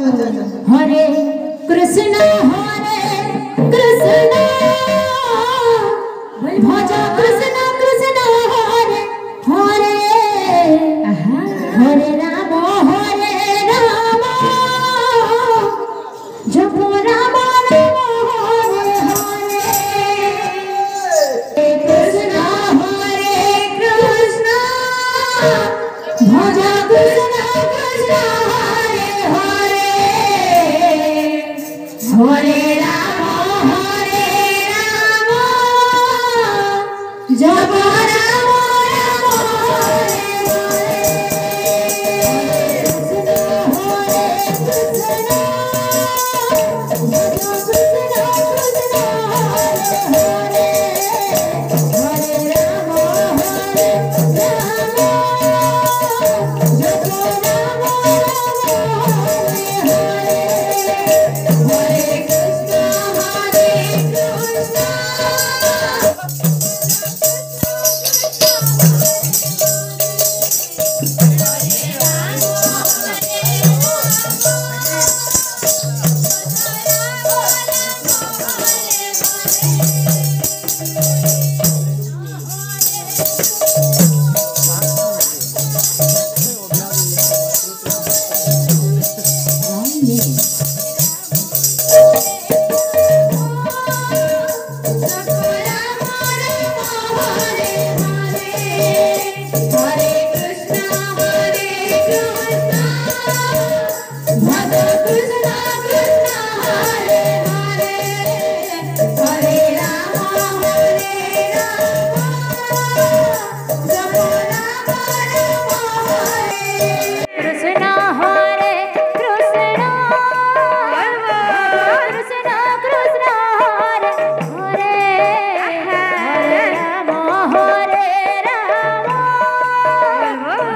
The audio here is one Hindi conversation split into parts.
हरे कृष्ण भज कृष्ण कृष्ण हरे हरे हरे राम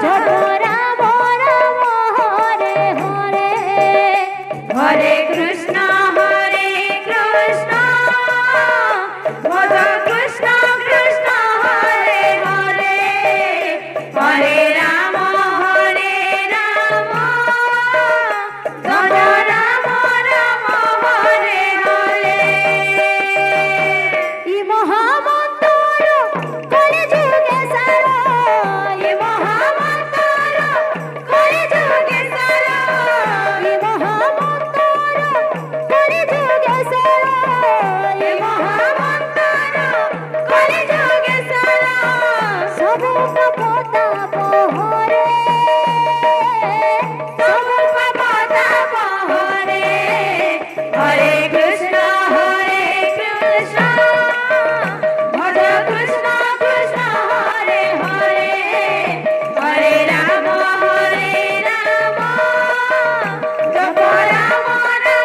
जप राम राम हरे हरे कृष्ण भज कृष्ण कृष्ण हरे हरे राम जप राम राम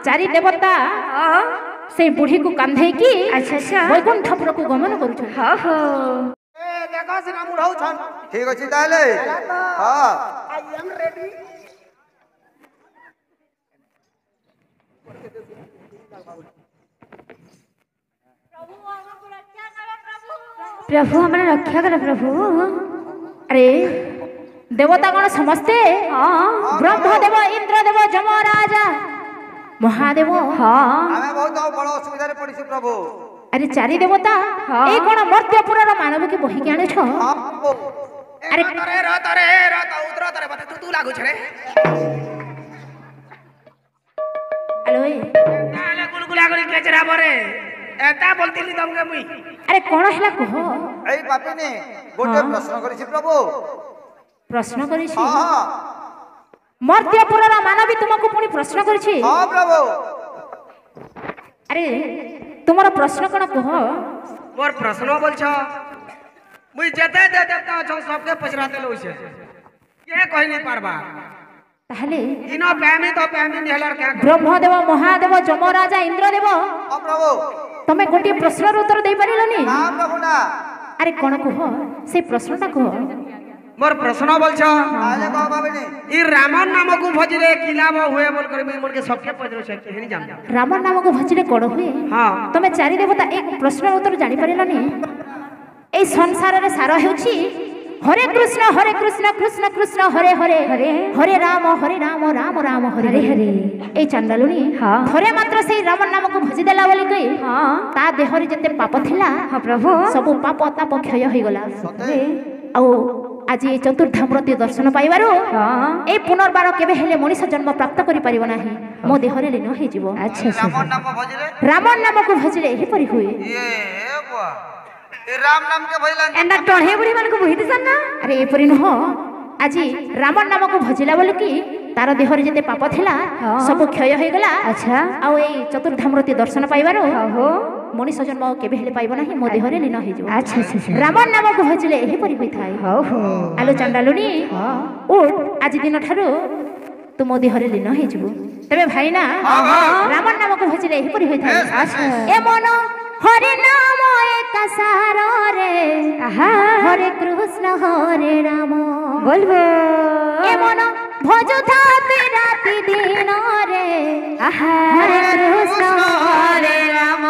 चारि देवता से बुढ़ी को कांधे की अच्छा अच्छा वैकुंठपुर को गमन करूछ हाँ हो देखो सिना मुढ़ाऊ छन ठीक अछि ताले हां आई एम रेडी प्रभु हमारा रक्षा करे प्रभु अरे देवता गण समस्ते ब्रह्मदेव इंद्रदेव जमराजा महादेव हमें बहुत बड़ असुविधा रे पड़िछ प्रभु अरे चारि देवता ए कोन मर्त्यपुर रो मानव के बही के आने छ अरे रे उतर तरे बते तू लागू छरे हेलो ताले गुलगुला करी केचरा बरे एता बोलतिली तुमके मुई अरे कोन हैला कह एई पापिनी गोटे प्रश्न करिछि प्रभु प्रश्न करिछि हां मर्त्यपुर रो मानवी तुमको पुनी प्रश्न करिछि हां प्रभु अरे तुम्हारा प्रश्न कोन कह मोर प्रश्न बोल छ मुई जते दे देता छ सबके पछराते लोइसे के कहि नहीं पारबा ताहले इनो पैमी तो पैमी निहलर क्या ब्रह्मदेव महादेव जमराजा इंद्रदेव हां प्रभु तमे गोटे प्रश्नर उत्तर दे परिलनी ना प्रभु ना अरे कोन कह से प्रश्नटा कह मोर प्रश्न बोल छ आले कह बाबेनी ई रामन नाम को भजरे किलाब हुए बोल कर मैं मन के सबके पजरो छ केहनी जान रामन नाम को भजरे कोड हुए हां तमे चारि देवता एक प्रश्नर उत्तर जानि परिलनी ए संसार रे सार हेउछि हरे कृष्ण कृष्ण कृष्ण हरे हरे हरे हरे राम राम राम हरे हरे ए चंडालुनी थरे मात्र से राम नाम को भजी देला बोली कई ता देह रे जते पाप थिला प्रभु सब पाप ताप क्षय होई गला आ आज ए चतुर्धामूर्ति दर्शन पाइबारो ए पुनर्बार केबे हेले मनीष जन्म प्राप्त करि परिबो नाही मो देह रे लीन होई जिवो अच्छा राम नाम को भजले हे परि हुए ये बुआ ए राम नाम के भजला एंडा टढ़े बुढ़ी मन को बुहित सन ना अरे ए परि न आज राम नाम को भजिला बोल कि तार देह रे जते पाप थिला सब क्षय होई गला अच्छा आ ए चतुर्धामूर्ति दर्शन पाइबारो हो मनीष जन्म केबे हेले पाइबो नाही मो देह रे लीन होई जिवो अच्छा अच्छा राम नाम को भजिले हे परि होई थाई हो हो आलो चंडालुनी उठ आज दिन ठारू तू मो देह रे लीन होई जिवो तबे भाई ना राम नाम को भजिले हे परि होई थाई अच्छा ए मन हरे नाम एक सार रे हरे कृष्ण हरे राम बोलबो ए मन भजता राति दिन रे हरे कृष्ण हरे राम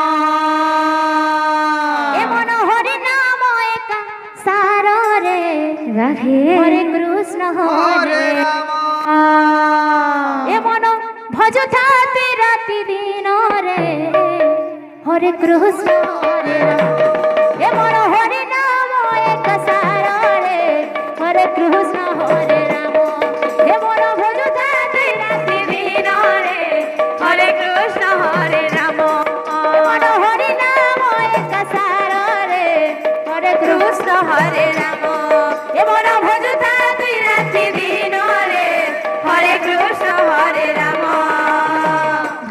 ए मन हरे नाम एक सार रे हरे कृष्ण हरे राम ए मन भजता राति दिन रे हरे कृष्ण हरे राम ए मोर हरि नाम एक सार रे हरे कृष्ण हरे राम ए मोर भजता राति दिन रे हरे कृष्ण हरे राम ए मोर हरि नाम एक सार रे हरे कृष्ण हरे राम ए मोर भजता राति दिन रे हरे कृष्ण हरे राम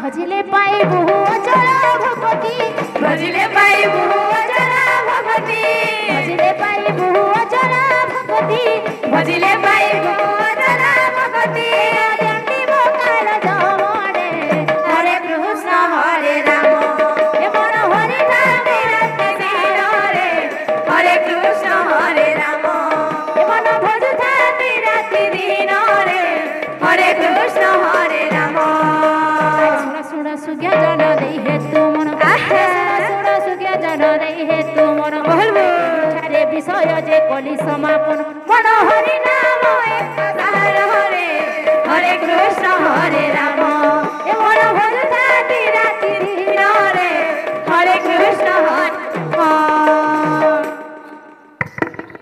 भजिले पाइबु अचल भगवती भजिले पाइबु अचल भगवती भजिले पाइबु अचल भगवती भजिले पाइबु अचल भगवती जंती भोकाल जमणे हरे कृष्ण हरे राम ए मोर हरि नाम राति दिन रे हरे कृष्ण हरे राम ए मन भजता राति दिन रे हरे कृष्ण हरे राम सुन सुज्ञा जन दे हे तू मन सुन सुज्ञा जन दे हे तू मन बोलबो रे विषय जे कली समापन मन हरि नाम एक